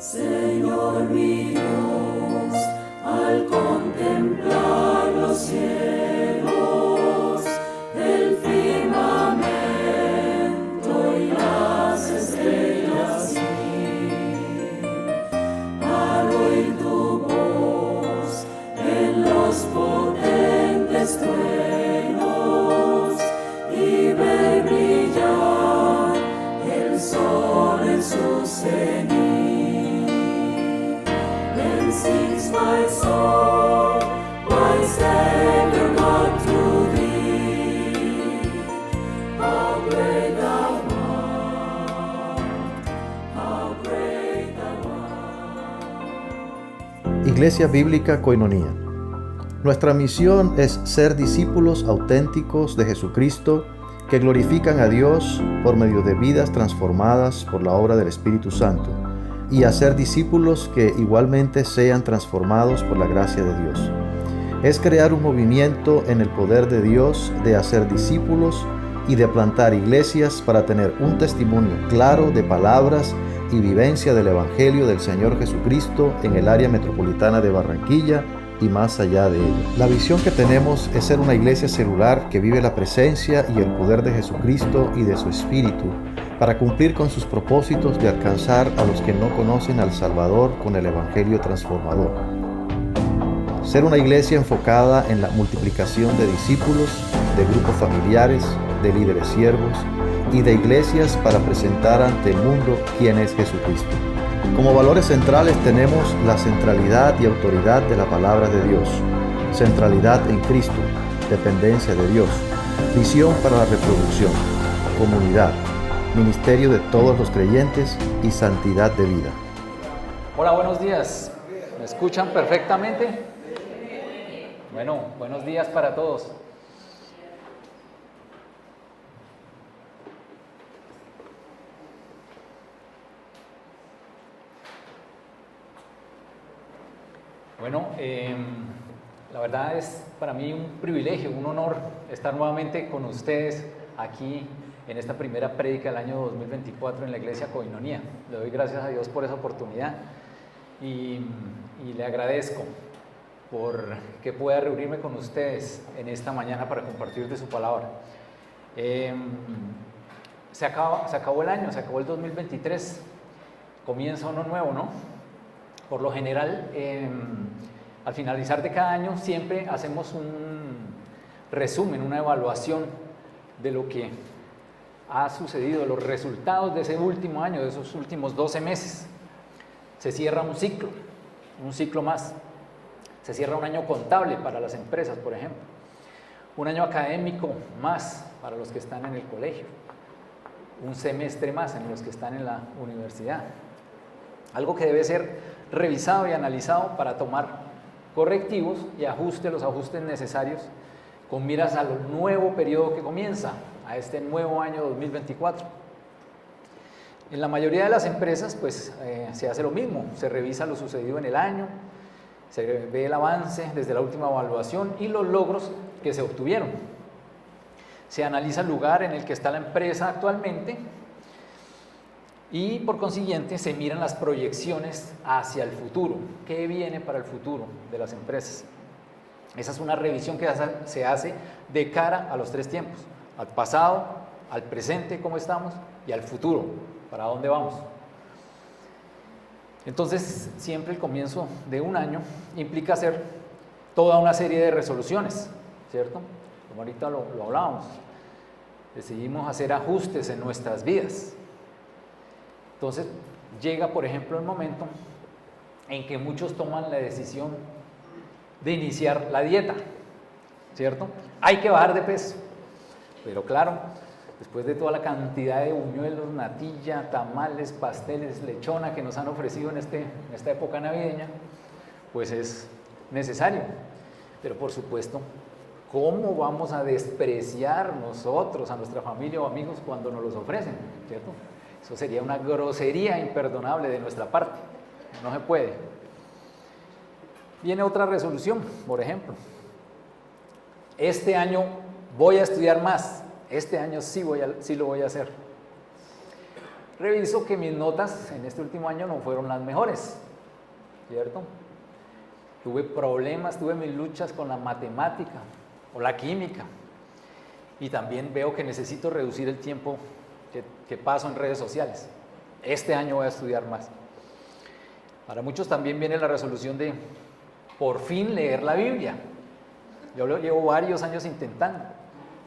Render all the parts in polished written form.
Señor mi Dios, al contemplar los cielos, el firmamento y las estrellas, al oír tu voz en los potentes truenos y ver brillar el sol en su cenit. Sings my soul, my Savior God, to thee. How great thou art, how great thou art. Iglesia Bíblica Koinonía. Nuestra misión es ser discípulos auténticos de Jesucristo que glorifican a Dios por medio de vidas transformadas por la obra del Espíritu Santo, y hacer discípulos que igualmente sean transformados por la gracia de Dios. Es crear un movimiento en el poder de Dios de hacer discípulos y de plantar iglesias para tener un testimonio claro de palabras y vivencia del Evangelio del Señor Jesucristo en el área metropolitana de Barranquilla y más allá de ella. La visión que tenemos es ser una iglesia celular que vive la presencia y el poder de Jesucristo y de su Espíritu, para cumplir con sus propósitos de alcanzar a los que no conocen al Salvador con el Evangelio transformador. Ser una iglesia enfocada en la multiplicación de discípulos, de grupos familiares, de líderes siervos y de iglesias para presentar ante el mundo quién es Jesucristo. Como valores centrales tenemos la centralidad y autoridad de la palabra de Dios, centralidad en Cristo, dependencia de Dios, visión para la reproducción, comunidad, ministerio de todos los creyentes y santidad de vida. Hola, buenos días. ¿Me escuchan perfectamente? Bueno, buenos días para todos. Bueno, la verdad es para mí un privilegio, un honor estar nuevamente con ustedes aquí en esta primera prédica del año 2024 en la Iglesia Koinonía. Le doy gracias a Dios por esa oportunidad y le agradezco por que pueda reunirme con ustedes en esta mañana para compartir de su palabra. Se acabó el año, se acabó el 2023, comienza uno nuevo, ¿no? Por lo general, al finalizar de cada año siempre hacemos un resumen, una evaluación de lo que ha sucedido, los resultados de ese último año, de esos últimos 12 meses. Se cierra un ciclo más. Se cierra un año contable para las empresas, por ejemplo. Un año académico más para los que están en el colegio. Un semestre más en los que están en la universidad. Algo que debe ser revisado y analizado para tomar correctivos y los ajustes necesarios con miras al nuevo periodo que comienza, a este nuevo año 2024. En la mayoría de las empresas pues se hace lo mismo, se revisa lo sucedido en el año, se ve el avance desde la última evaluación y los logros que se obtuvieron. Se analiza el lugar en el que está la empresa actualmente y por consiguiente se miran las proyecciones hacia el futuro, qué viene para el futuro de las empresas. Esa es una revisión que se hace de cara a los tres tiempos, al pasado, al presente, cómo estamos, y al futuro, para dónde vamos. Entonces, siempre el comienzo de un año implica hacer toda una serie de resoluciones, ¿cierto? Como ahorita lo hablábamos. Decidimos hacer ajustes en nuestras vidas. Entonces, llega, por ejemplo, el momento en que muchos toman la decisión de iniciar la dieta, ¿cierto? Hay que bajar de peso, pero claro, después de toda la cantidad de buñuelos, natilla, tamales, pasteles, lechona que nos han ofrecido en esta época navideña, pues es necesario. Pero por supuesto, ¿cómo vamos a despreciar nosotros a nuestra familia o amigos cuando nos los ofrecen, ¿cierto? Eso sería una grosería imperdonable de nuestra parte. No se puede. Viene otra resolución, por ejemplo. Este año voy a estudiar más. Este año sí lo voy a hacer. reviso que mis notas en este último año no fueron las mejores, ¿cierto? Tuve problemas, tuve mis luchas con la matemática o la química, y también veo que necesito reducir el tiempo que paso en redes sociales. Este año voy a estudiar más. Para muchos también viene la resolución de por fin leer la Biblia. Yo lo llevo varios años intentando,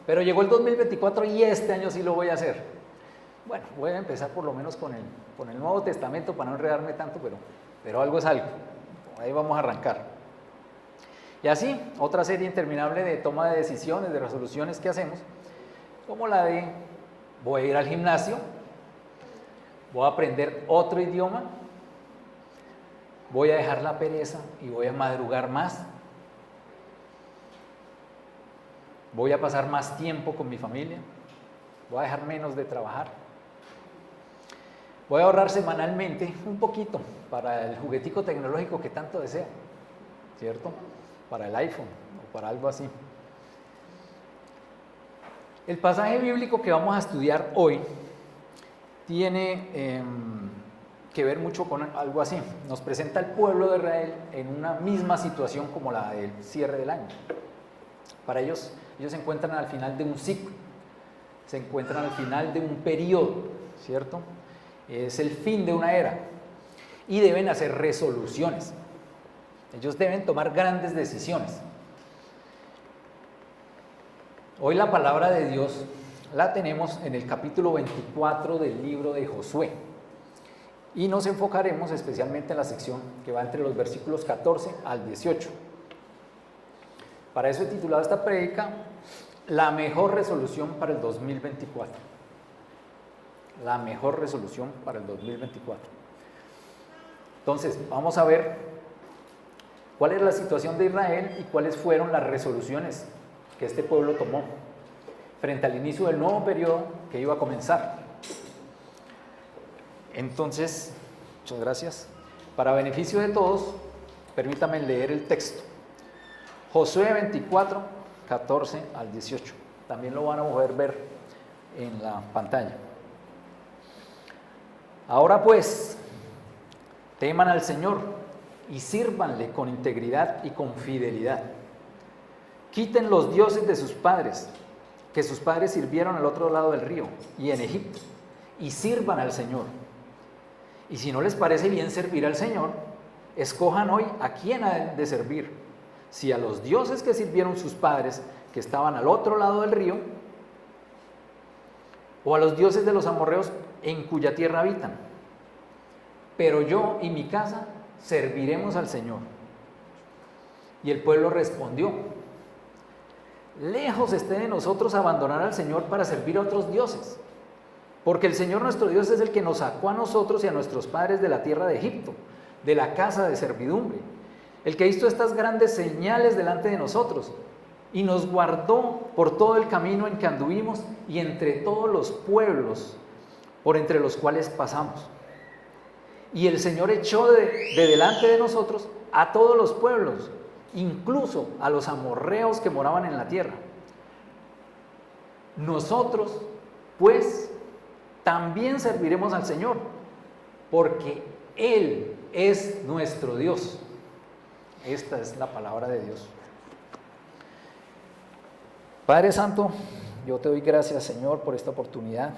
pero llegó el 2024 y este año sí lo voy a hacer. Bueno, voy a empezar por lo menos con el Nuevo Testamento para no enredarme tanto, pero algo es algo. Ahí vamos a arrancar. Y así, otra serie interminable de toma de decisiones, de resoluciones que hacemos, como la de voy a ir al gimnasio, voy a aprender otro idioma, voy a dejar la pereza y voy a madrugar más, voy a pasar más tiempo con mi familia, voy a dejar menos de trabajar, voy a ahorrar semanalmente un poquito para el juguetico tecnológico que tanto deseo, ¿cierto? Para el iPhone o para algo así. El pasaje bíblico que vamos a estudiar hoy tiene que ver mucho con algo así. Nos presenta al pueblo de Israel en una misma situación como la del cierre del año. Para ellos se encuentran al final de un ciclo, se encuentran al final de un periodo, ¿cierto? Es el fin de una era y deben hacer resoluciones. Ellos deben tomar grandes decisiones. Hoy la palabra de Dios la tenemos en el capítulo 24 del libro de Josué. Y nos enfocaremos especialmente en la sección que va entre los versículos 14 al 18. Para eso he titulado esta prédica, La mejor resolución para el 2024. La mejor resolución para el 2024. Entonces, vamos a ver cuál es la situación de Israel y cuáles fueron las resoluciones que este pueblo tomó frente al inicio del nuevo periodo que iba a comenzar. Entonces, muchas gracias. Para beneficio de todos, permítanme leer el texto. Josué 24, 14 al 18. También lo van a poder ver en la pantalla. Ahora pues, teman al Señor y sírvanle con integridad y con fidelidad. Quiten los dioses de sus padres, que sus padres sirvieron al otro lado del río y en Egipto, y sirvan al Señor. Y si no les parece bien servir al Señor, escojan hoy a quién han de servir, si a los dioses que sirvieron sus padres, que estaban al otro lado del río, o a los dioses de los amorreos en cuya tierra habitan. Pero yo y mi casa serviremos al Señor. Y el pueblo respondió: lejos esté de nosotros abandonar al Señor para servir a otros dioses, porque el Señor nuestro Dios es el que nos sacó a nosotros y a nuestros padres de la tierra de Egipto, de la casa de servidumbre, el que hizo estas grandes señales delante de nosotros y nos guardó por todo el camino en que anduvimos y entre todos los pueblos por entre los cuales pasamos. Y el Señor echó de delante de nosotros a todos los pueblos, incluso a los amorreos que moraban en la tierra. Nosotros, pues, también serviremos al Señor, porque Él es nuestro Dios. Esta es la palabra de Dios. Padre Santo, yo te doy gracias, Señor, por esta oportunidad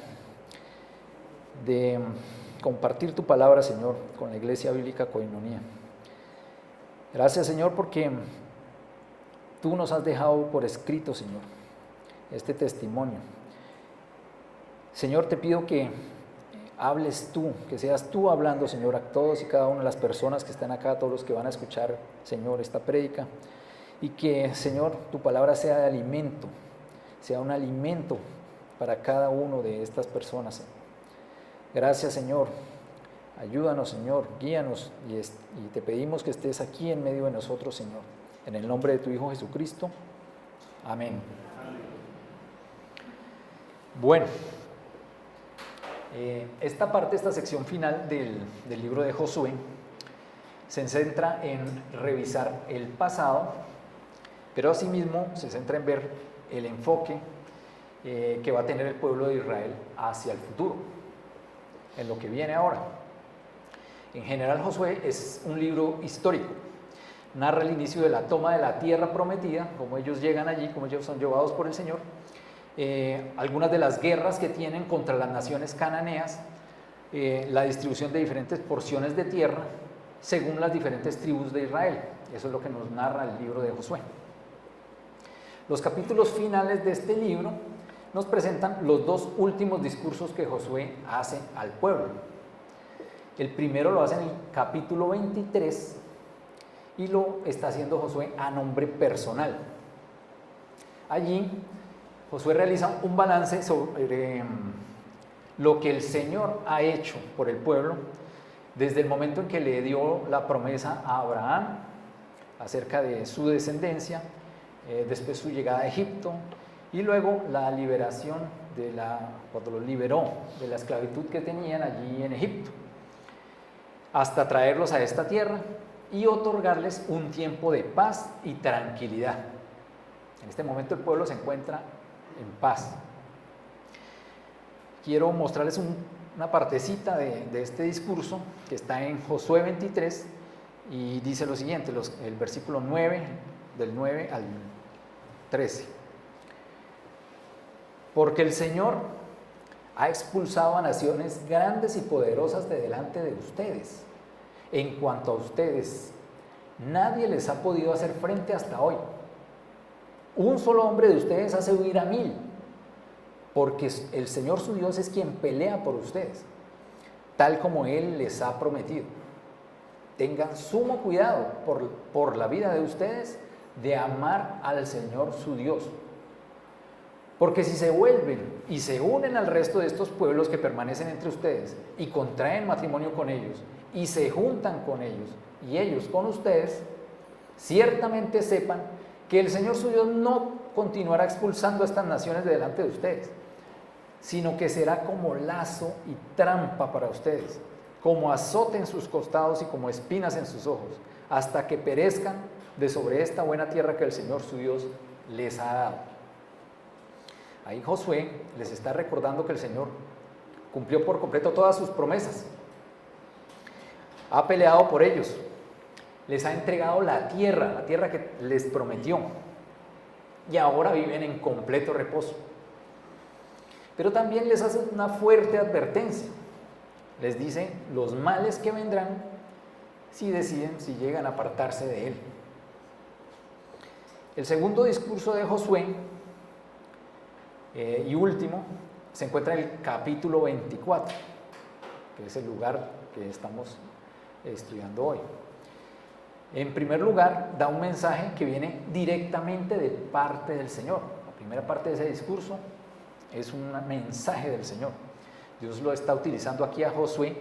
de compartir tu palabra, Señor, con la Iglesia Bíblica Koinonía. Gracias, Señor, porque tú nos has dejado por escrito, Señor, este testimonio. Señor, te pido que hables tú, que seas tú hablando, Señor, a todos y cada una de las personas que están acá, a todos los que van a escuchar, Señor, esta prédica, y que, Señor, tu palabra sea de alimento, sea un alimento para cada uno de estas personas. Gracias, Señor. Ayúdanos, Señor, guíanos y te pedimos que estés aquí en medio de nosotros, Señor. En el nombre de tu Hijo Jesucristo. Amén. Bueno, esta sección final del libro de Josué se centra en revisar el pasado, pero asimismo se centra en ver el enfoque que va a tener el pueblo de Israel hacia el futuro. en lo que viene ahora. En general, Josué es un libro histórico. Narra el inicio de la toma de la tierra prometida, cómo ellos llegan allí, cómo ellos son llevados por el Señor, algunas de las guerras que tienen contra las naciones cananeas, la distribución de diferentes porciones de tierra según las diferentes tribus de Israel. Eso es lo que nos narra el libro de Josué. Los capítulos finales de este libro nos presentan los dos últimos discursos que Josué hace al pueblo. El primero lo hace en el capítulo 23 y lo está haciendo Josué a nombre personal. Allí Josué realiza un balance sobre lo que el Señor ha hecho por el pueblo desde el momento en que le dio la promesa a Abraham acerca de su descendencia, después su llegada a Egipto y luego la liberación cuando los liberó de la esclavitud que tenían allí en Egipto, hasta traerlos a esta tierra y otorgarles un tiempo de paz y tranquilidad. En este momento el pueblo se encuentra en paz. Quiero mostrarles una partecita de este discurso que está en Josué 23 y dice lo siguiente, el versículo 9, del 9 al 13. Porque el Señor ha expulsado a naciones grandes y poderosas de delante de ustedes. En cuanto a ustedes, nadie les ha podido hacer frente hasta hoy. Un solo hombre de ustedes hace huir a 1000, porque el Señor su Dios es quien pelea por ustedes, tal como Él les ha prometido. Tengan sumo cuidado por la vida de ustedes de amar al Señor su Dios. Porque si se vuelven y se unen al resto de estos pueblos que permanecen entre ustedes y contraen matrimonio con ellos y se juntan con ellos y ellos con ustedes, ciertamente sepan que el Señor su Dios no continuará expulsando a estas naciones de delante de ustedes, sino que será como lazo y trampa para ustedes, como azote en sus costados y como espinas en sus ojos, hasta que perezcan de sobre esta buena tierra que el Señor su Dios les ha dado. Ahí Josué les está recordando que el Señor cumplió por completo todas sus promesas. Ha peleado por ellos. Les ha entregado la tierra que les prometió. Y ahora viven en completo reposo. Pero también les hace una fuerte advertencia. Les dice los males que vendrán si llegan a apartarse de Él. El segundo discurso de Josué y último, se encuentra en el capítulo 24, que es el lugar que estamos estudiando hoy. En primer lugar, da un mensaje que viene directamente de parte del Señor. La primera parte de ese discurso es un mensaje del Señor. Dios lo está utilizando aquí a Josué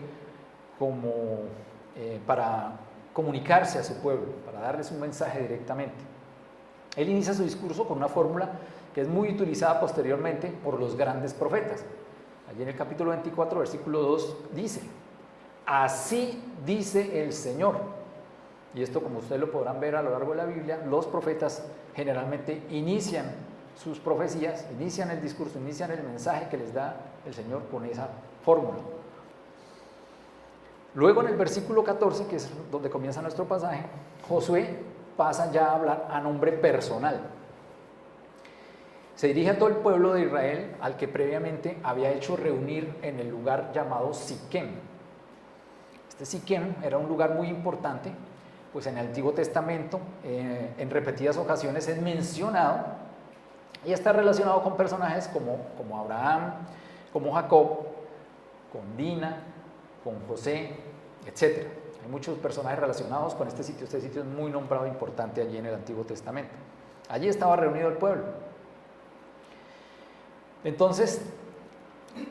para comunicarse a su pueblo, para darles un mensaje directamente. Él inicia su discurso con una fórmula que es muy utilizada posteriormente por los grandes profetas. Allí en el capítulo 24, versículo 2, dice: así dice el Señor. Y esto, como ustedes lo podrán ver a lo largo de la Biblia, los profetas generalmente inician sus profecías, inician el discurso, inician el mensaje que les da el Señor con esa fórmula. Luego en el versículo 14, que es donde comienza nuestro pasaje, Josué pasa ya a hablar a nombre personal. Se dirige a todo el pueblo de Israel, al que previamente había hecho reunir en el lugar llamado Siquem. Este Siquem era un lugar muy importante, pues en el Antiguo Testamento en repetidas ocasiones es mencionado y está relacionado con personajes como Abraham, como Jacob, con Dina, con José, etc. Hay muchos personajes relacionados con este sitio. Este sitio es muy nombrado e importante allí en el Antiguo Testamento. Allí estaba reunido el pueblo. Entonces,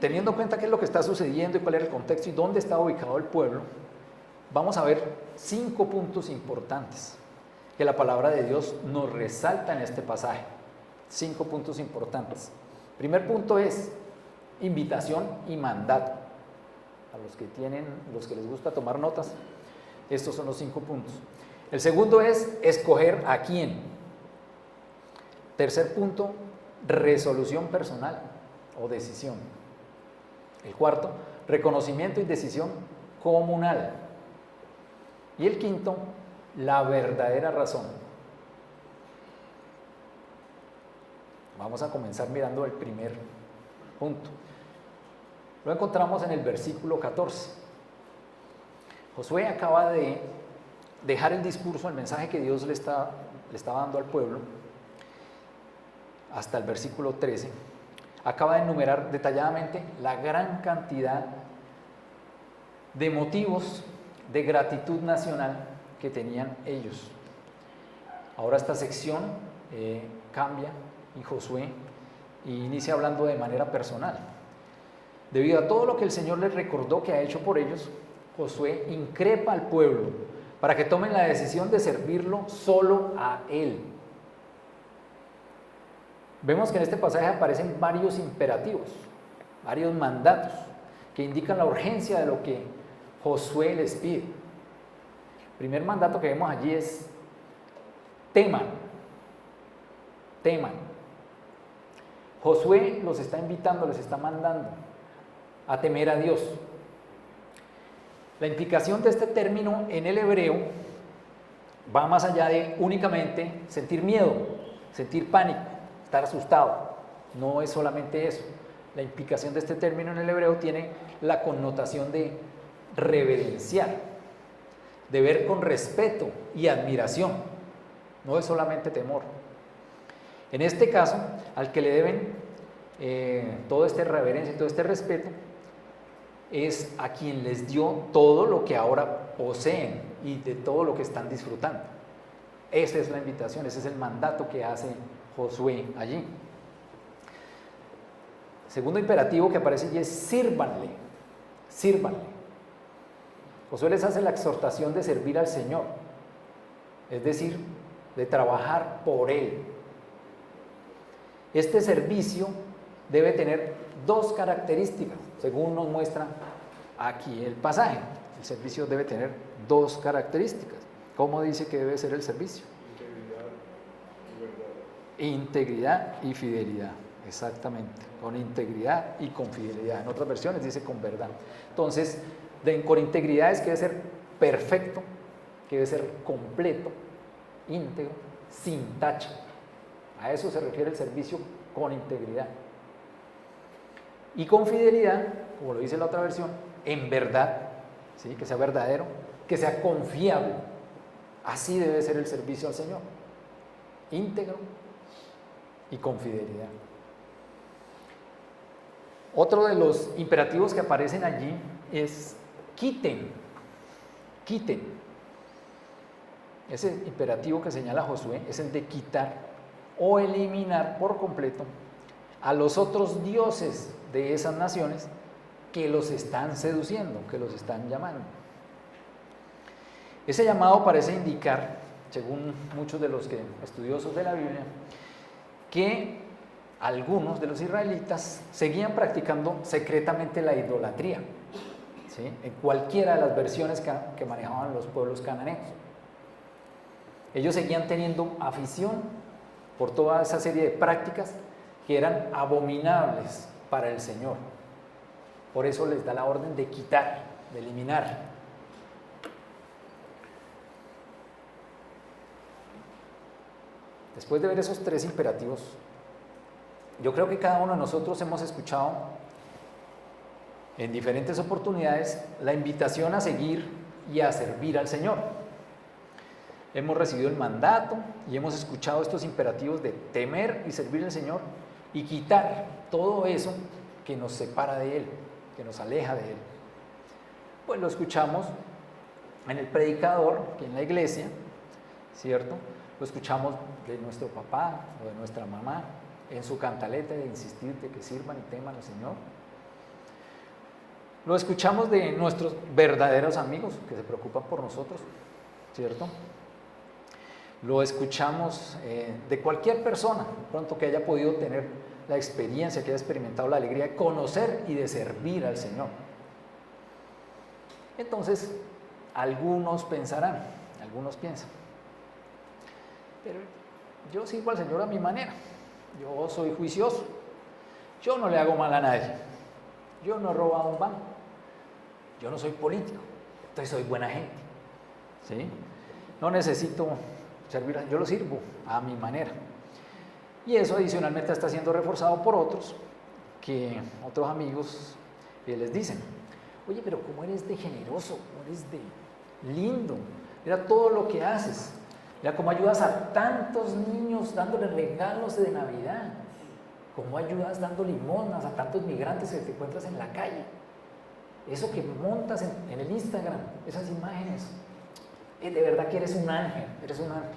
teniendo en cuenta qué es lo que está sucediendo y cuál era el contexto y dónde estaba ubicado el pueblo, vamos a ver 5 puntos importantes que la palabra de Dios nos resalta en este pasaje. 5 puntos importantes. Primer punto es invitación y mandato. A los que les gusta tomar notas, estos son los 5 puntos. El segundo es escoger a quién. Tercer punto, resolución personal o decisión. El cuarto, reconocimiento y decisión comunal. Y el quinto, la verdadera razón. Vamos a comenzar mirando el primer punto. Lo encontramos en el versículo 14. Josué acaba de dejar el discurso, el mensaje que Dios le estaba dando al pueblo, hasta el versículo 13. Acaba de enumerar detalladamente la gran cantidad de motivos de gratitud nacional que tenían ellos. Ahora esta sección cambia y Josué inicia hablando de manera personal. Debido a todo lo que el Señor les recordó que ha hecho por ellos, Josué increpa al pueblo para que tomen la decisión de servirlo solo a Él. Vemos que en este pasaje aparecen varios imperativos, varios mandatos que indican la urgencia de lo que Josué les pide. El primer mandato que vemos allí es: teman. Josué los está invitando, les está mandando a temer a Dios. La implicación de este término en el hebreo va más allá de únicamente sentir miedo, sentir pánico, estar asustado. No es solamente eso. La implicación de este término en el hebreo tiene la connotación de reverenciar, de ver con respeto y admiración. No es solamente temor. En este caso, al que le deben todo este reverencia y todo este respeto, es a quien les dio todo lo que ahora poseen y de todo lo que están disfrutando. Esa es la invitación, ese es el mandato que hace Josué allí. Segundo imperativo que aparece allí es: sírvanle. Josué les hace la exhortación de servir al Señor, es decir, de trabajar por Él. Este servicio debe tener dos características, según nos muestra aquí el pasaje. El servicio debe tener dos características. ¿Cómo dice que debe ser el servicio? Integridad y fidelidad, exactamente, con integridad y con fidelidad. En otras versiones dice con verdad. Entonces, con integridad es que debe ser perfecto, que debe ser completo, íntegro, sin tacha. A eso se refiere el servicio con integridad. Y con fidelidad, como lo dice la otra versión, en verdad, ¿sí? Que sea verdadero, que sea confiable. Así debe ser el servicio al Señor, íntegro y con fidelidad. Otro de los imperativos que aparecen allí es: quiten. Ese imperativo que señala Josué es el de quitar o eliminar por completo a los otros dioses de esas naciones que los están seduciendo, que los están llamando. Ese llamado parece indicar, según muchos de los estudiosos de la Biblia, que algunos de los israelitas seguían practicando secretamente la idolatría, ¿sí? En cualquiera de las versiones que manejaban los pueblos cananeos. Ellos seguían teniendo afición por toda esa serie de prácticas que eran abominables para el Señor. Por eso les da la orden de quitar, de eliminar. Después de ver esos tres imperativos, yo creo que cada uno de nosotros hemos escuchado en diferentes oportunidades la invitación a seguir y a servir al Señor. Hemos recibido el mandato y hemos escuchado estos imperativos de temer y servir al Señor y quitar todo eso que nos separa de Él, que nos aleja de Él. Pues lo escuchamos en el predicador, que en la iglesia, ¿cierto? Lo escuchamos de nuestro papá o de nuestra mamá en su cantaleta de insistir de que sirvan y teman al Señor. Lo escuchamos de nuestros verdaderos amigos que se preocupan por nosotros, ¿cierto? Lo escuchamos de cualquier persona, pronto que haya podido tener la experiencia, que haya experimentado la alegría de conocer y de servir al Señor. Entonces, algunos pensarán, algunos piensan, pero yo sirvo al Señor a mi manera, yo soy juicioso, yo no le hago mal a nadie, yo no he robado un banco, Yo no soy político, entonces soy buena gente. ¿Sí? No necesito servir, yo lo sirvo a mi manera. Y eso adicionalmente está siendo reforzado por otros amigos que les dicen, oye, pero cómo eres de generoso, cómo eres de lindo, mira todo lo que haces, mira cómo ayudas a tantos niños dándoles regalos de Navidad, cómo ayudas dando limonas a tantos migrantes que te encuentras en la calle, eso que montas en el Instagram, esas imágenes, de verdad que eres un ángel, eres un ángel.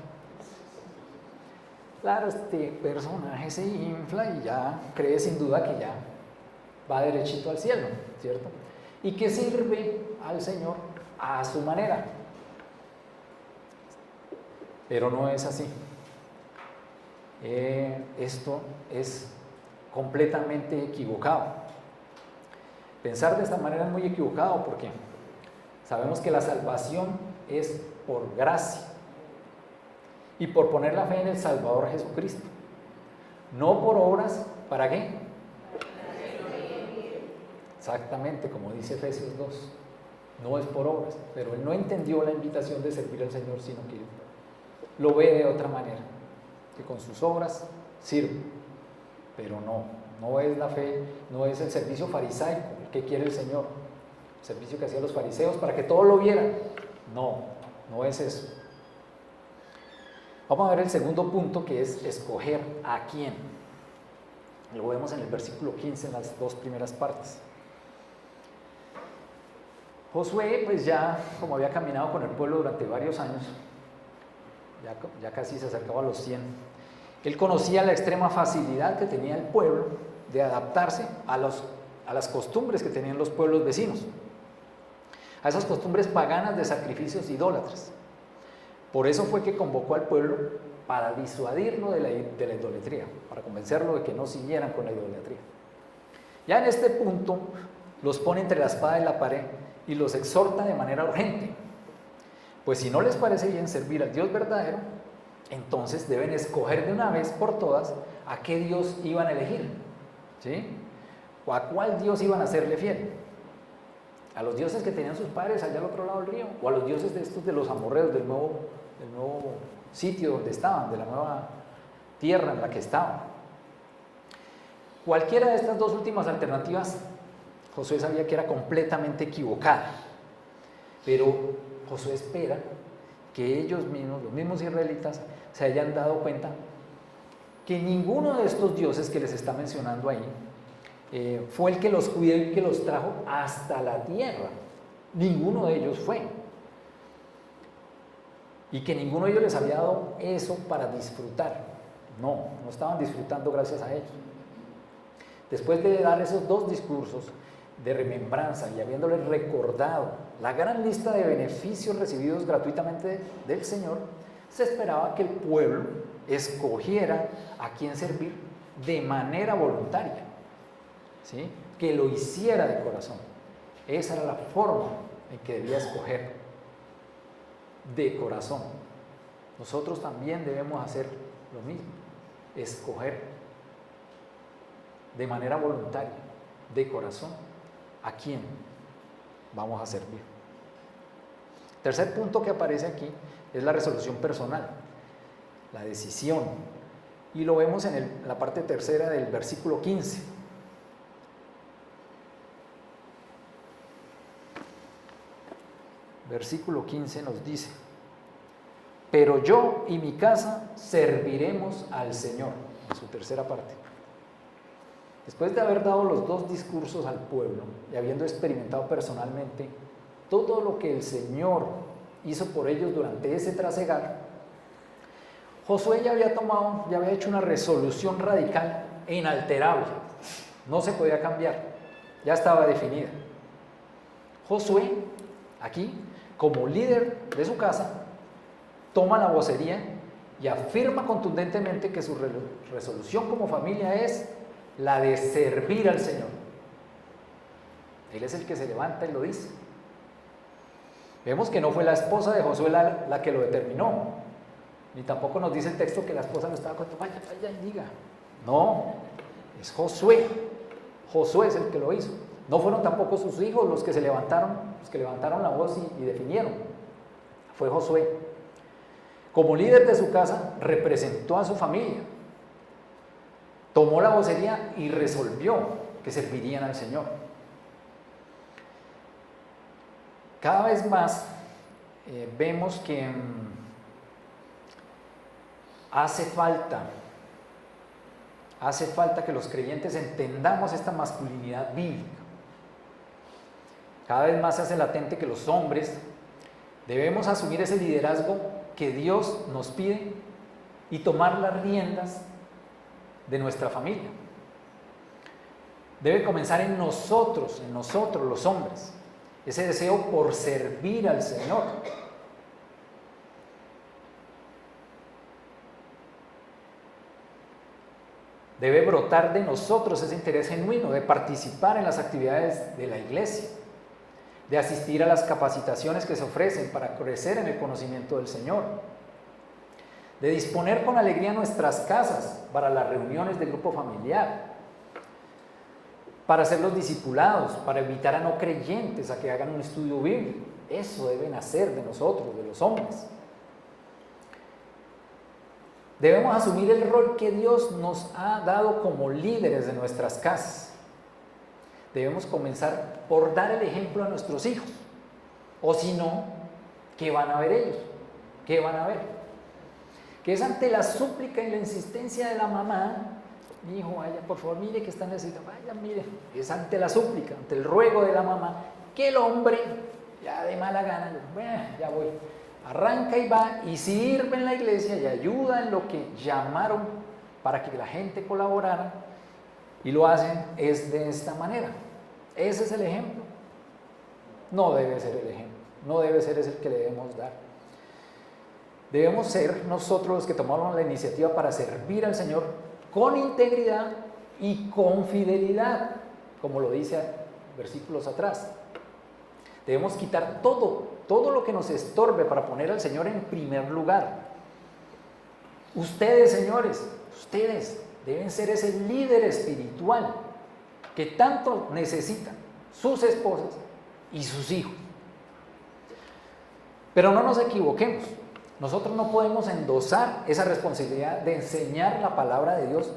Claro, este personaje se infla y ya cree sin duda que ya va derechito al cielo, ¿cierto? Y que sirve al Señor a su manera. Pero no es así. Esto es completamente equivocado. Pensar de esta manera es muy equivocado porque sabemos que la salvación es por gracia y por poner la fe en el Salvador Jesucristo, no por obras. ¿Para qué? Exactamente, como dice Efesios 2, no es por obras, pero él no entendió la invitación de servir al Señor, sino que lo ve de otra manera, que con sus obras sirve, pero no es la fe, no es el servicio farisaico el que quiere el Señor, el servicio que hacían los fariseos para que todos lo vieran. No es eso. Vamos a ver el segundo punto, que es escoger a quién. Lo vemos en el versículo 15, en las dos primeras partes. Josué, pues ya como había caminado con el pueblo durante varios años, ya casi se acercaba a los 100, él conocía la extrema facilidad que tenía el pueblo de adaptarse a las costumbres que tenían los pueblos vecinos, a esas costumbres paganas de sacrificios idólatras. Por eso fue que convocó al pueblo para disuadirlo de la idolatría, para convencerlo de que no siguieran con la idolatría. Ya en este punto los pone entre la espada y la pared y los exhorta de manera urgente. Pues si no les parece bien servir al Dios verdadero, entonces deben escoger de una vez por todas a qué Dios iban a elegir, ¿sí? O a cuál Dios iban a hacerle fiel. A los dioses que tenían sus padres allá al otro lado del río, o a los dioses de los amorreos del nuevo sitio donde estaban, de la nueva tierra en la que estaban. Cualquiera de estas dos últimas alternativas, Josué sabía que era completamente equivocada, pero Josué espera que ellos mismos, los mismos israelitas, se hayan dado cuenta que ninguno de estos dioses que les está mencionando ahí fue el que los cuidó y que los trajo hasta la tierra. Ninguno de ellos fue. Y que ninguno de ellos les había dado eso para disfrutar. No estaban disfrutando gracias a ellos. Después de dar esos dos discursos de remembranza y habiéndoles recordado la gran lista de beneficios recibidos gratuitamente del Señor, se esperaba que el pueblo escogiera a quién servir de manera voluntaria, ¿sí? Que lo hiciera de corazón. Esa era la forma en que debía escoger, de corazón. Nosotros también debemos hacer lo mismo, escoger de manera voluntaria, de corazón, a quién vamos a servir. Tercer punto que aparece aquí es la resolución personal, la decisión, y lo vemos en la parte tercera del versículo 15. Versículo 15 nos dice: pero yo y mi casa serviremos al Señor, en su tercera parte. Después de haber dado los dos discursos al pueblo y habiendo experimentado personalmente todo lo que el Señor hizo por ellos durante ese trasegar, Josué ya había hecho una resolución radical e inalterable. No se podía cambiar, ya estaba definida. Josué, aquí, como líder de su casa, toma la vocería y afirma contundentemente que su resolución como familia es la de servir al Señor. Él es el que se levanta y lo dice. Vemos que no fue la esposa de Josué la que lo determinó, ni tampoco nos dice el texto que la esposa lo estaba contando, vaya y diga. No, es Josué. Josué es el que lo hizo. No fueron tampoco sus hijos los que levantaron la voz y definieron. Fue Josué. Como líder de su casa, representó a su familia. Tomó la vocería y resolvió que servirían al Señor. Cada vez más vemos que hace falta que los creyentes entendamos esta masculinidad bíblica. Cada vez más se hace latente que los hombres debemos asumir ese liderazgo que Dios nos pide y tomar las riendas de nuestra familia. Debe comenzar en nosotros los hombres, ese deseo por servir al Señor. Debe brotar de nosotros ese interés genuino de participar en las actividades de la iglesia, de asistir a las capacitaciones que se ofrecen para crecer en el conocimiento del Señor, de disponer con alegría nuestras casas para las reuniones de grupo familiar, para ser los discipulados, para invitar a no creyentes a que hagan un estudio bíblico. Eso debe nacer de nosotros, de los hombres. Debemos asumir el rol que Dios nos ha dado como líderes de nuestras casas. Debemos comenzar por dar el ejemplo a nuestros hijos. O si no, ¿qué van a ver ellos? ¿Qué van a ver? Que es ante la súplica y la insistencia de la mamá: mi hijo, vaya, por favor, mire que está necesitando, vaya, mire. Es ante la súplica, ante el ruego de la mamá, que el hombre, ya de mala gana, bueno, ya voy, arranca y va y sirve en la iglesia y ayuda en lo que llamaron para que la gente colaborara, y lo hacen es de esta manera. Ese es el ejemplo. No debe ser el ejemplo, no debe ser ese el que le debemos dar. Debemos ser nosotros los que tomamos la iniciativa para servir al Señor con integridad y con fidelidad, como lo dice versículos atrás. Debemos quitar todo lo que nos estorbe para poner al Señor en primer lugar. Ustedes, señores, ustedes deben ser ese líder espiritual que tanto necesitan sus esposas y sus hijos. Pero no nos equivoquemos. Nosotros no podemos endosar esa responsabilidad de enseñar la palabra de Dios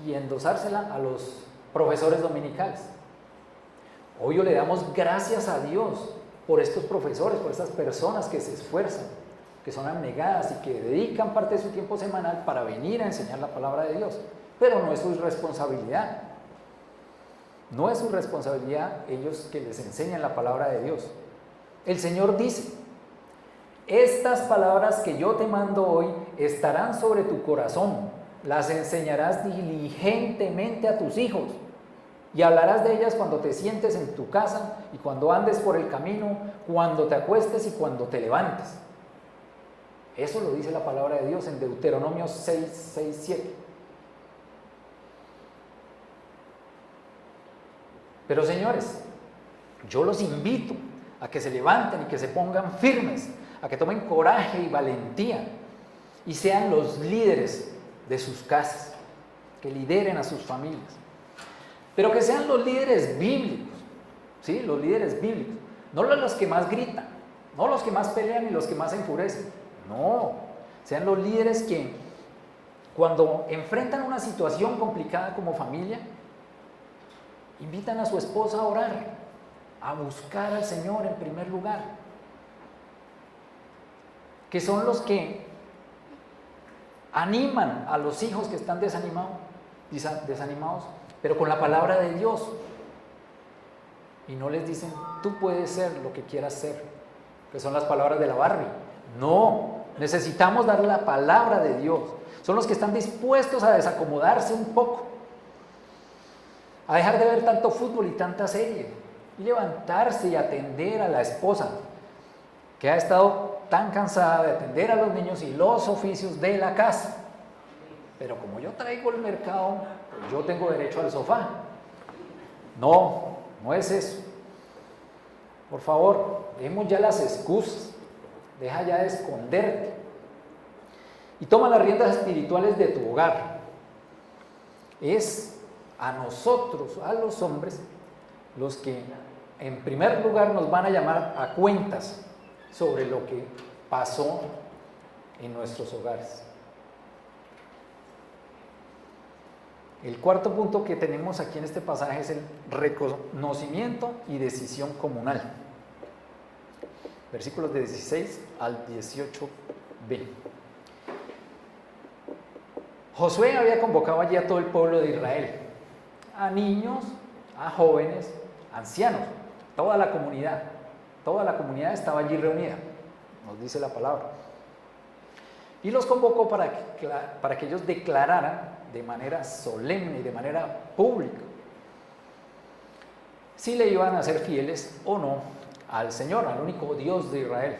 y endosársela a los profesores dominicales. Hoy le damos gracias a Dios por estos profesores, por estas personas que se esfuerzan, que son abnegadas y que dedican parte de su tiempo semanal para venir a enseñar la palabra de Dios. Pero no es su responsabilidad. No es su responsabilidad ellos que les enseñan la palabra de Dios. El Señor dice: estas palabras que yo te mando hoy estarán sobre tu corazón, las enseñarás diligentemente a tus hijos y hablarás de ellas cuando te sientes en tu casa y cuando andes por el camino, cuando te acuestes y cuando te levantes. Eso lo dice la palabra de Dios en Deuteronomio 6:7. Pero señores, yo los invito a que se levanten y que se pongan firmes, a que tomen coraje y valentía y sean los líderes de sus casas, que lideren a sus familias, pero que sean los líderes bíblicos, ¿sí? Los líderes bíblicos, no los que más gritan, no los que más pelean y los que más se enfurecen, no, sean los líderes que cuando enfrentan una situación complicada como familia, invitan a su esposa a orar, a buscar al Señor en primer lugar, que son los que animan a los hijos que están desanimados, pero con la palabra de Dios, y no les dicen: tú puedes ser lo que quieras ser, que son las palabras de la Barbie. No, necesitamos dar la palabra de Dios. Son los que están dispuestos a desacomodarse un poco, a dejar de ver tanto fútbol y tanta serie, y levantarse y atender a la esposa que ha estado tan cansada de atender a los niños y los oficios de la casa. Pero como yo traigo el mercado, pues yo tengo derecho al sofá. No, no es eso. Por favor, dejemos ya las excusas, deja ya de esconderte y toma las riendas espirituales de tu hogar. Es a nosotros, a los hombres, los que en primer lugar nos van a llamar a cuentas sobre lo que pasó en nuestros hogares. El cuarto punto que tenemos aquí en este pasaje es el reconocimiento y decisión comunal. Versículos de 16 al 18b. Josué había convocado allí a todo el pueblo de Israel, a niños, a jóvenes, ancianos, toda la comunidad estaba allí reunida, nos dice la palabra. Y los convocó para que ellos declararan de manera solemne y de manera pública si le iban a ser fieles o no al Señor, al único Dios de Israel.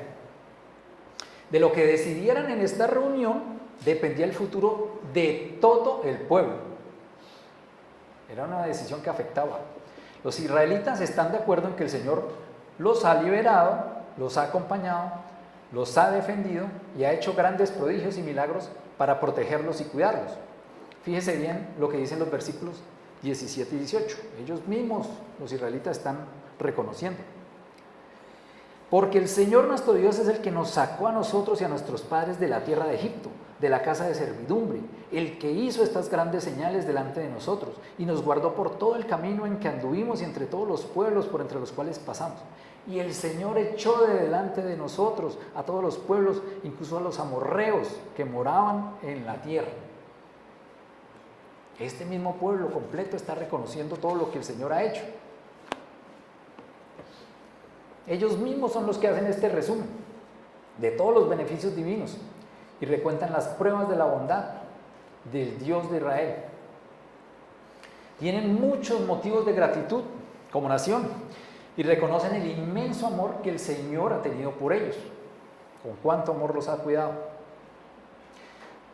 De lo que decidieran en esta reunión dependía el futuro de todo el pueblo. Era una decisión que afectaba. Los israelitas están de acuerdo en que el Señor los ha liberado, los ha acompañado, los ha defendido y ha hecho grandes prodigios y milagros para protegerlos y cuidarlos. Fíjese bien lo que dicen los versículos 17 y 18. Ellos mismos, los israelitas, están reconociendo. Porque el Señor nuestro Dios es el que nos sacó a nosotros y a nuestros padres de la tierra de Egipto, de la casa de servidumbre, el que hizo estas grandes señales delante de nosotros y nos guardó por todo el camino en que anduvimos y entre todos los pueblos por entre los cuales pasamos. Y el Señor echó de delante de nosotros a todos los pueblos, incluso a los amorreos que moraban en la tierra. Este mismo pueblo completo está reconociendo todo lo que el Señor ha hecho. Ellos mismos son los que hacen este resumen de todos los beneficios divinos y recuentan las pruebas de la bondad del Dios de Israel. Tienen muchos motivos de gratitud como nación y reconocen el inmenso amor que el Señor ha tenido por ellos, con cuánto amor los ha cuidado.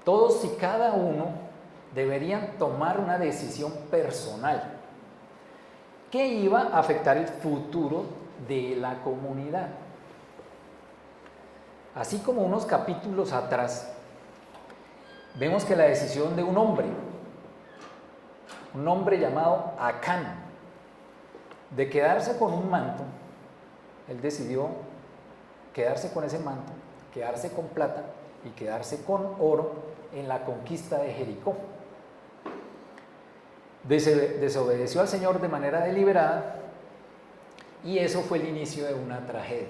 Todos y cada uno deberían tomar una decisión personal que iba a afectar el futuro de la comunidad. Así como unos capítulos atrás, vemos que la decisión de un hombre llamado Acán, de quedarse con un manto, él decidió quedarse con ese manto, quedarse con plata y quedarse con oro en la conquista de Jericó. Desobedeció al Señor de manera deliberada y eso fue el inicio de una tragedia.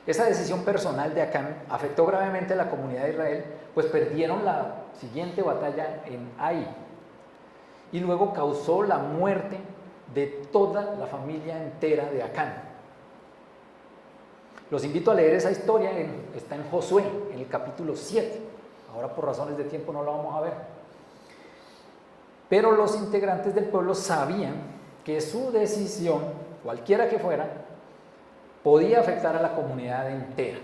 Esa decisión personal de Acán afectó gravemente a la comunidad de Israel, pues perdieron la siguiente batalla en Ai y luego causó la muerte de toda la familia entera de Acán. Los invito a leer esa historia, está en Josué, en el capítulo 7. Ahora por razones de tiempo no la vamos a ver. Pero los integrantes del pueblo sabían que su decisión, cualquiera que fuera, podía afectar a la comunidad entera,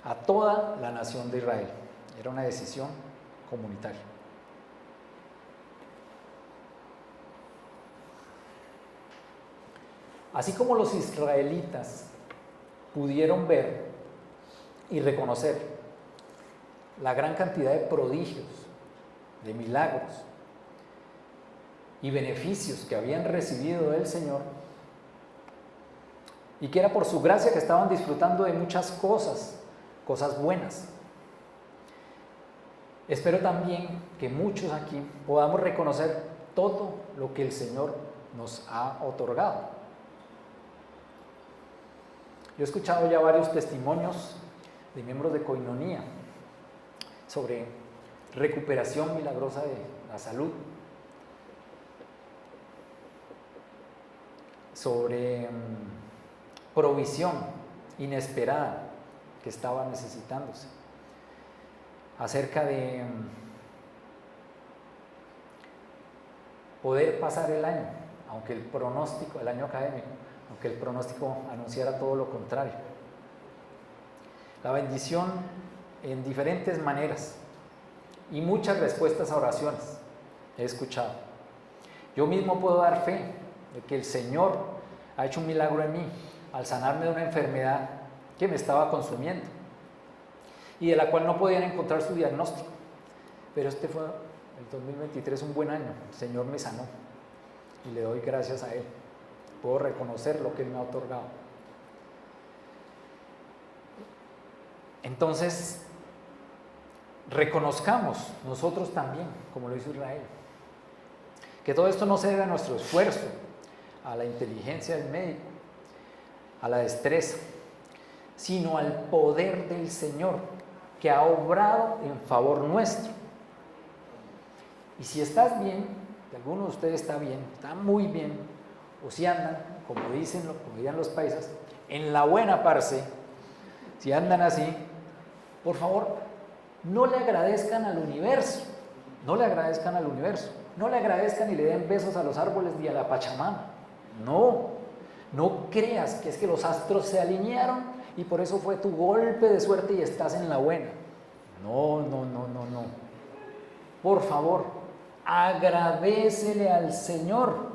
a toda la nación de Israel. Era una decisión comunitaria. Así como los israelitas pudieron ver y reconocer la gran cantidad de prodigios, de milagros y beneficios que habían recibido del Señor, y que era por su gracia que estaban disfrutando de muchas cosas buenas. Espero también que muchos aquí podamos reconocer todo lo que el Señor nos ha otorgado. Yo he escuchado ya varios testimonios de miembros de Koinonía sobre recuperación milagrosa de la salud, sobre provisión inesperada que estaba necesitándose, acerca de poder pasar el año, aunque el año académico, aunque el pronóstico anunciara todo lo contrario. La bendición en diferentes maneras y muchas respuestas a oraciones he escuchado. Yo mismo puedo dar fe de que el Señor ha hecho un milagro en mí al sanarme de una enfermedad que me estaba consumiendo y de la cual no podían encontrar su diagnóstico. Pero este fue el 2023, un buen año. El Señor me sanó y le doy gracias a Él. Puedo reconocer lo que Él me ha otorgado. Entonces, reconozcamos nosotros también, como lo hizo Israel, que todo esto no se debe a nuestro esfuerzo, a la inteligencia del médico, a la destreza, sino al poder del Señor que ha obrado en favor nuestro. Y si estás bien, si alguno de ustedes está bien, está muy bien, o si andan, como dirían los paisas, en la buena parce, si andan así, por favor, no le agradezcan al universo, no le agradezcan al universo, no le agradezcan y le den besos a los árboles ni a la Pachamama. No creas que es que los astros se alinearon y por eso fue tu golpe de suerte y estás en la buena. No. Por favor, agradécele al Señor,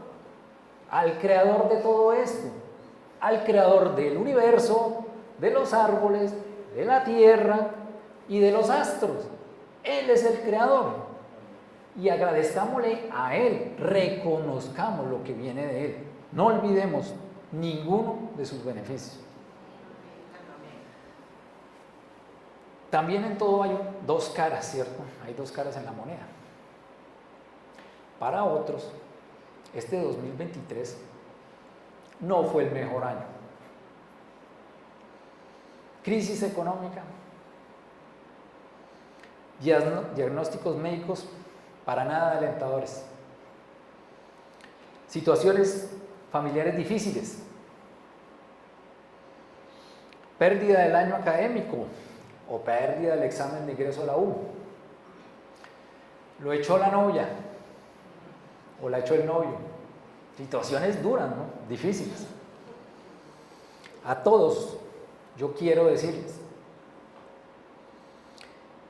al creador de todo esto, al creador del universo, de los árboles, de la tierra y de los astros. Él es el creador. Y agradezcámosle a Él, reconozcamos lo que viene de Él. No olvidemos ninguno de sus beneficios. También en todo hay dos caras, ¿cierto? Hay dos caras en la moneda. Para otros, este 2023 no fue el mejor año. Crisis económica, diagnósticos médicos para nada alentadores, situaciones familiares difíciles, pérdida del año académico o pérdida del examen de ingreso a la U, lo echó la novia o la echó el novio, situaciones duras, ¿no? Difíciles. A todos yo quiero decirles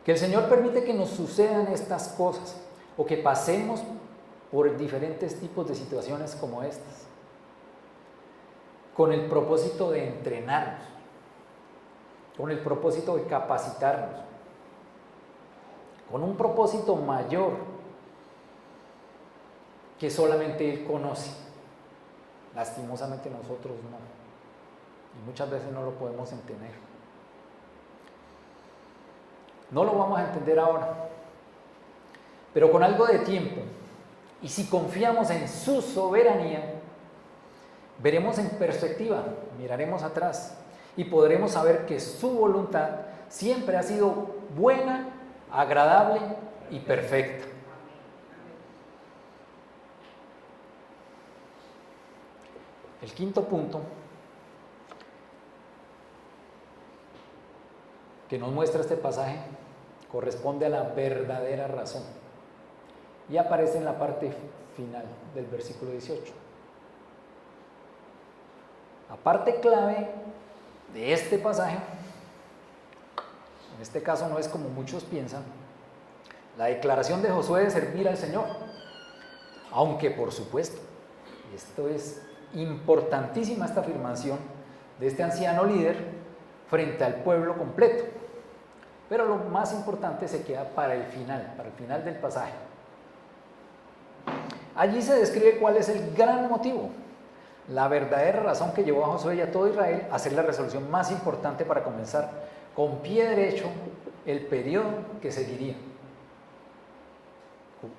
que el Señor permite que nos sucedan estas cosas o que pasemos por diferentes tipos de situaciones como estas, con el propósito de entrenarnos, con el propósito de capacitarnos, con un propósito mayor que solamente Él conoce. Lastimosamente nosotros no, y muchas veces no lo podemos entender. No lo vamos a entender ahora, pero con algo de tiempo, y si confiamos en su soberanía, veremos en perspectiva, miraremos atrás y podremos saber que su voluntad siempre ha sido buena, agradable y perfecta. El quinto punto que nos muestra este pasaje corresponde a la verdadera razón y aparece en la parte final del versículo 18. La parte clave de este pasaje, en este caso no es como muchos piensan, la declaración de Josué de servir al Señor, aunque por supuesto, y esto es importantísima esta afirmación de este anciano líder frente al pueblo completo, pero lo más importante se queda para el final del pasaje. Allí se describe cuál es el gran motivo, la verdadera razón que llevó a Josué y a todo Israel a hacer la resolución más importante para comenzar con pie derecho el periodo que seguiría.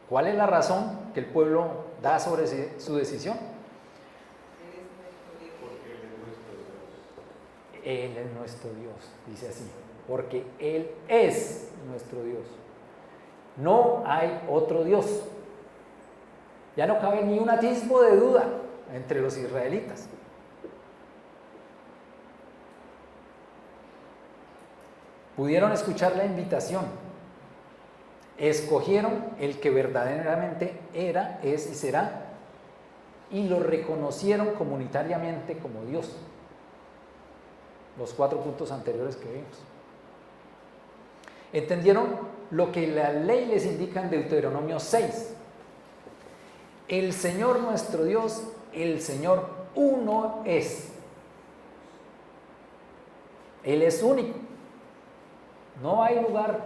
¿Cuál es la razón que el pueblo da sobre su decisión? Él es nuestro Dios, dice así, porque Él es nuestro Dios. No hay otro Dios. Ya no cabe ni un atisbo de duda entre los israelitas. Pudieron escuchar la invitación, escogieron el que verdaderamente era, es y será, y lo reconocieron comunitariamente como Dios. Los 4 puntos anteriores que vimos. Entendieron lo que la ley les indica en Deuteronomio 6. El Señor nuestro Dios, el Señor uno es. Él es único. No hay lugar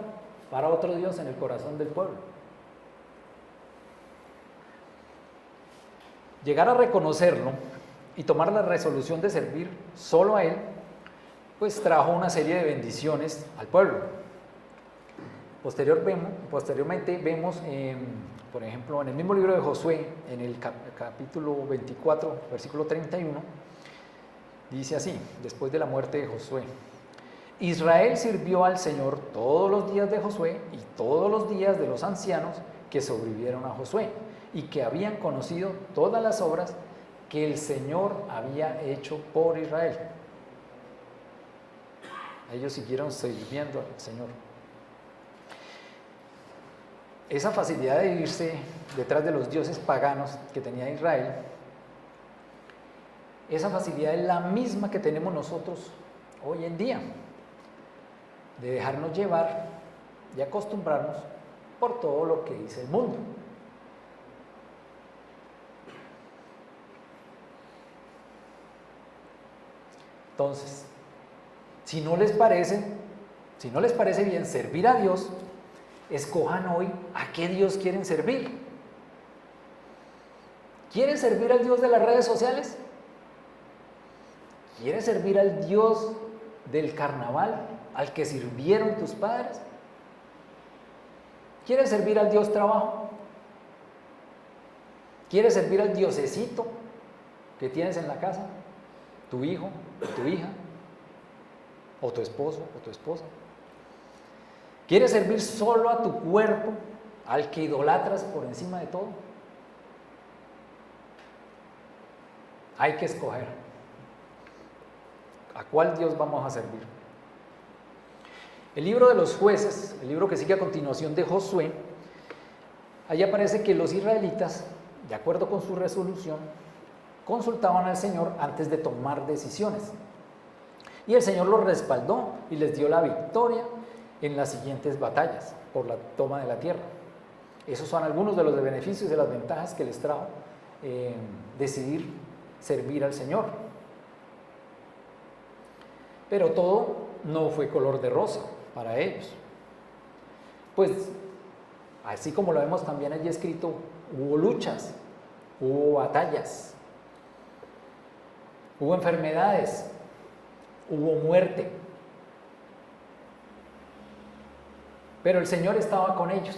para otro Dios en el corazón del pueblo. llegar a reconocerlo y tomar la resolución de servir solo a Él, pues trajo una serie de bendiciones al pueblo. Posteriormente vemos, por ejemplo, en el mismo libro de Josué, en el capítulo 24, versículo 31, dice así, después de la muerte de Josué: Israel sirvió al Señor todos los días de Josué y todos los días de los ancianos que sobrevivieron a Josué y que habían conocido todas las obras que el Señor había hecho por Israel. Ellos siguieron sirviendo al Señor. Esa facilidad de irse detrás de los dioses paganos que tenía Israel, esa facilidad es la misma que tenemos nosotros hoy en día, de dejarnos llevar y acostumbrarnos por todo lo que dice el mundo. Entonces, si no les parece bien servir a Dios, escojan hoy a qué Dios quieren servir. ¿Quieren servir al Dios de las redes sociales? ¿Quieres servir al Dios del carnaval, al que sirvieron tus padres? ¿Quieres servir al Dios trabajo? ¿Quieres servir al diosecito que tienes en la casa? ¿Tu hijo, o tu hija, o tu esposo, o tu esposa? ¿Quieres servir solo a tu cuerpo, al que idolatras por encima de todo? Hay que escoger a cuál Dios vamos a servir. El libro de los jueces, el libro que sigue a continuación de Josué, allí aparece que los israelitas, de acuerdo con su resolución, consultaban al Señor antes de tomar decisiones. Y el Señor los respaldó y les dio la victoria en las siguientes batallas por la toma de la tierra. Esos son algunos de los beneficios y de las ventajas que les trajo decidir servir al Señor. Pero todo no fue color de rosa para ellos. Pues, así como lo vemos también allí escrito, hubo luchas, hubo batallas, hubo enfermedades, hubo muerte. Pero el Señor estaba con ellos.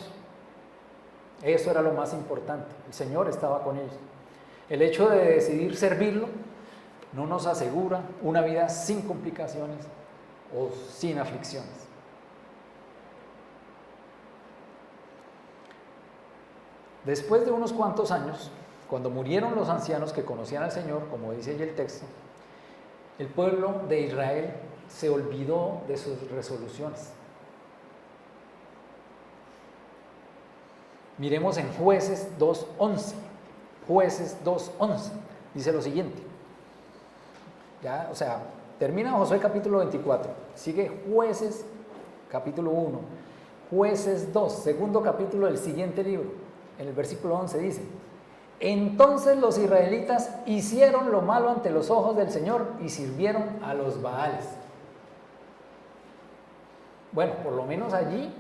Eso era lo más importante. El Señor estaba con ellos. El hecho de decidir servirlo no nos asegura una vida sin complicaciones o sin aflicciones. Después de unos cuantos años, cuando murieron los ancianos que conocían al Señor, como dice allí el texto, el pueblo de Israel se olvidó de sus resoluciones. Miremos en Jueces 2:11. Jueces 2:11 dice lo siguiente. Ya, o sea, termina Josué capítulo 24, sigue Jueces capítulo 1, Jueces 2, segundo capítulo del siguiente libro. En el versículo 11 dice: entonces los israelitas hicieron lo malo ante los ojos del Señor y sirvieron a los Baales. Bueno, por lo menos allí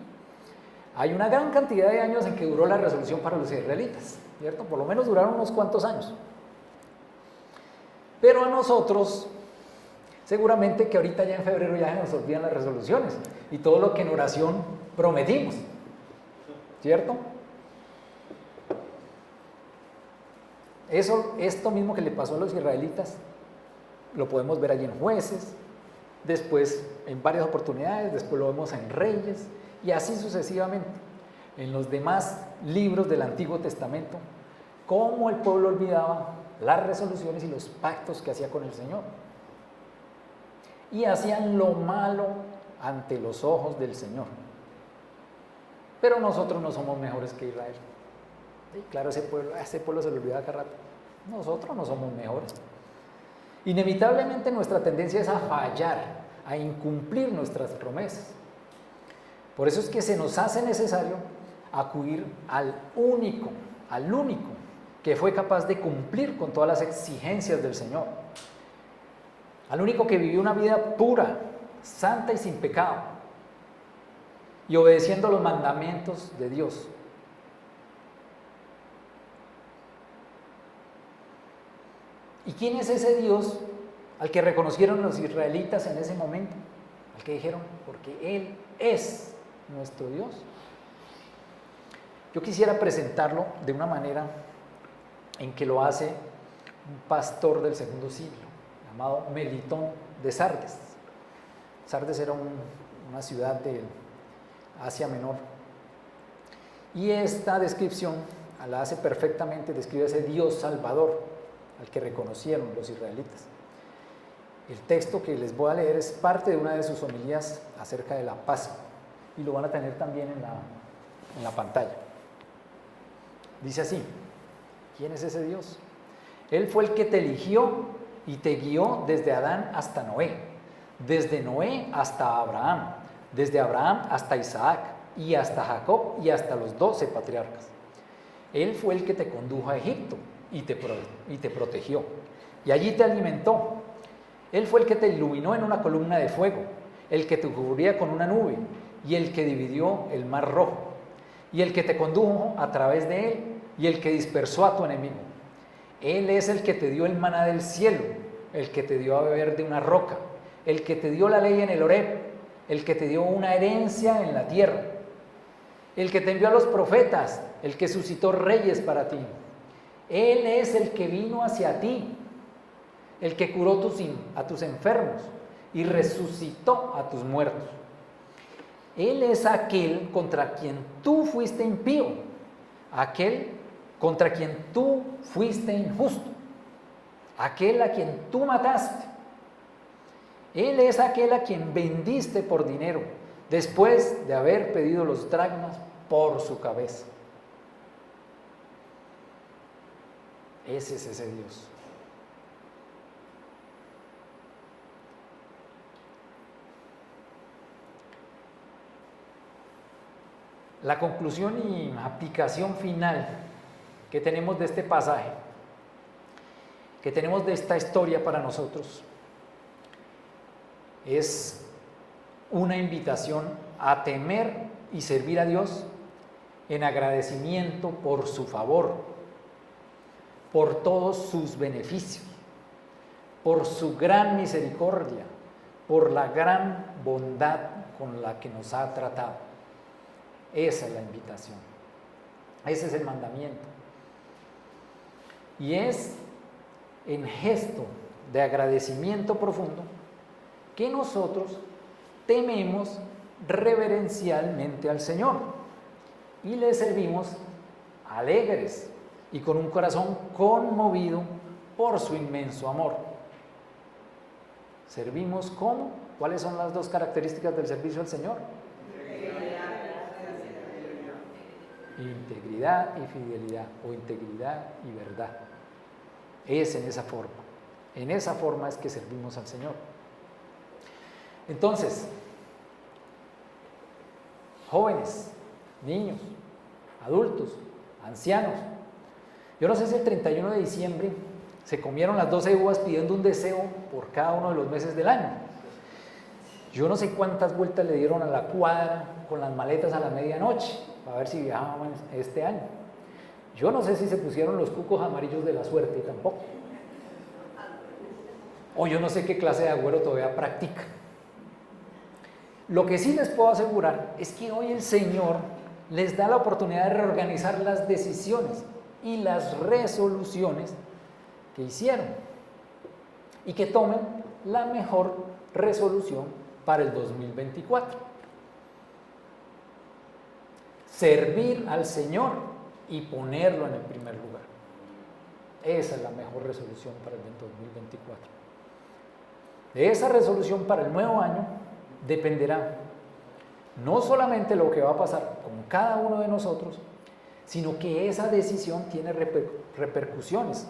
hay una gran cantidad de años en que duró la resolución para los israelitas, ¿cierto? Por lo menos duraron unos cuantos años. Pero a nosotros, seguramente que ahorita ya en febrero ya se nos olvidan las resoluciones y todo lo que en oración prometimos, ¿cierto? Esto mismo que le pasó a los israelitas, lo podemos ver allí en Jueces, después en varias oportunidades, después lo vemos en Reyes, y así sucesivamente, en los demás libros del Antiguo Testamento, cómo el pueblo olvidaba las resoluciones y los pactos que hacía con el Señor. Y hacían lo malo ante los ojos del Señor. Pero nosotros no somos mejores que Israel. Sí, claro, ese pueblo se le olvida cada rato. Nosotros no somos mejores. Inevitablemente nuestra tendencia es a fallar, a incumplir nuestras promesas. Por eso es que se nos hace necesario acudir al único que fue capaz de cumplir con todas las exigencias del Señor. Al único que vivió una vida pura, santa y sin pecado, y obedeciendo los mandamientos de Dios. ¿Y quién es ese Dios al que reconocieron los israelitas en ese momento? Al que dijeron, porque Él es nuestro Dios. Yo quisiera presentarlo de una manera en que lo hace un pastor del segundo siglo, llamado Melitón de Sardes. Sardes era una ciudad de Asia Menor. Y esta descripción la hace perfectamente, describe ese Dios Salvador al que reconocieron los israelitas. El texto que les voy a leer es parte de una de sus homilías acerca de la Pascua y lo van a tener también en la pantalla. Dice así: ¿quién es ese Dios? Él fue el que te eligió y te guió desde Adán hasta Noé, desde Noé hasta Abraham, desde Abraham hasta Isaac y hasta Jacob y hasta los 12 patriarcas. Él fue el que te condujo a Egipto y te protegió, y allí te alimentó. Él fue el que te iluminó en una columna de fuego, el que te cubría con una nube, y el que dividió el mar rojo, y el que te condujo a través de él, y el que dispersó a tu enemigo. Él es el que te dio el maná del cielo, el que te dio a beber de una roca, el que te dio la ley en el Horeb, el que te dio una herencia en la tierra, el que te envió a los profetas, el que suscitó reyes para ti. Él es el que vino hacia ti, el que curó a tus enfermos y resucitó a tus muertos. Él es aquel contra quien tú fuiste impío, aquel contra quien tú fuiste injusto, aquel a quien tú mataste. Él es aquel a quien vendiste por dinero, después de haber pedido los dracmas por su cabeza. Ese es ese Dios. La conclusión y aplicación final que tenemos de este pasaje, que tenemos de esta historia para nosotros, es una invitación a temer y servir a Dios en agradecimiento por su favor, por todos sus beneficios, por su gran misericordia, por la gran bondad con la que nos ha tratado. Esa es la invitación, ese es el mandamiento. Y es en gesto de agradecimiento profundo que nosotros tememos reverencialmente al Señor y le servimos alegres y con un corazón conmovido por su inmenso amor. ¿Servimos cómo? ¿Cuáles son las dos características del servicio al Señor? Integridad y fidelidad, o integridad y verdad. Es en esa forma es que servimos al Señor. Entonces, jóvenes, niños, adultos, ancianos, yo no sé si el 31 de diciembre se comieron las 12 uvas pidiendo un deseo por cada uno de los meses del año. Yo no sé cuántas vueltas le dieron a la cuadra con las maletas a la medianoche para ver si viajaban este año. Yo no sé si se pusieron los cucos amarillos de la suerte tampoco. O yo no sé qué clase de agüero todavía practica. Lo que sí les puedo asegurar es que hoy el Señor les da la oportunidad de reorganizar las decisiones y las resoluciones que hicieron y que tomen la mejor resolución para el 2024. Servir al Señor y ponerlo en el primer lugar. Esa es la mejor resolución para el 2024. De esa resolución para el nuevo año dependerá no solamente lo que va a pasar con cada uno de nosotros, sino que esa decisión tiene repercusiones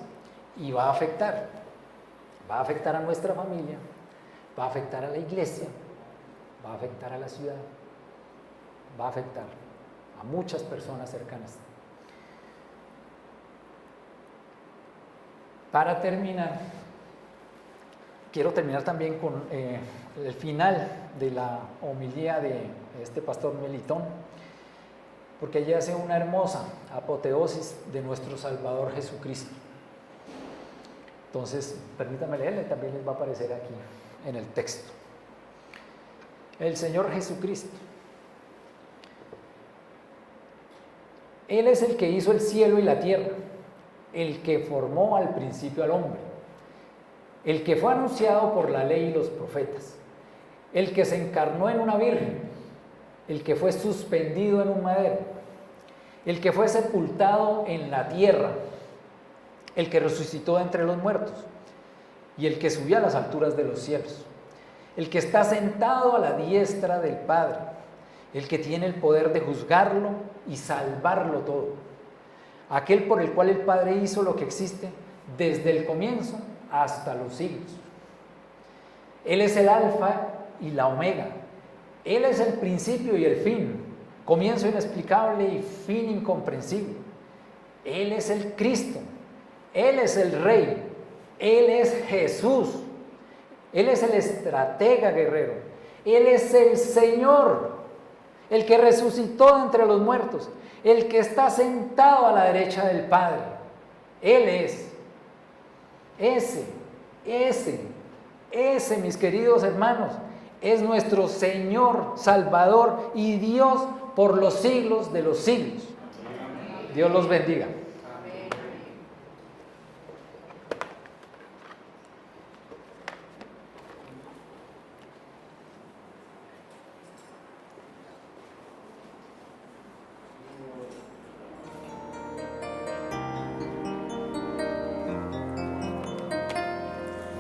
y va a afectar a nuestra familia, va a afectar a la iglesia, va a afectar a la ciudad, va a afectar a muchas personas cercanas. Para terminar, quiero terminar también con el final de la homilía de este pastor Melitón, porque allí hace una hermosa apoteosis de nuestro Salvador Jesucristo. Entonces, permítanme leerle, también les va a aparecer aquí en el texto. El Señor Jesucristo. Él es el que hizo el cielo y la tierra, el que formó al principio al hombre, el que fue anunciado por la ley y los profetas, el que se encarnó en una virgen, el que fue suspendido en un madero, el que fue sepultado en la tierra, el que resucitó de entre los muertos y el que subió a las alturas de los cielos, el que está sentado a la diestra del Padre, el que tiene el poder de juzgarlo y salvarlo todo, aquel por el cual el Padre hizo lo que existe desde el comienzo hasta los siglos. Él es el alfa y la omega, Él es el principio y el fin, comienzo inexplicable y fin incomprensible. Él es el Cristo, Él es el Rey, Él es Jesús, Él es el estratega guerrero, Él es el Señor, el que resucitó de entre los muertos, el que está sentado a la derecha del Padre. Él es ese, mis queridos hermanos, es nuestro Señor, Salvador y Dios por los siglos de los siglos. Dios los bendiga.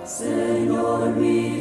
Señor mío.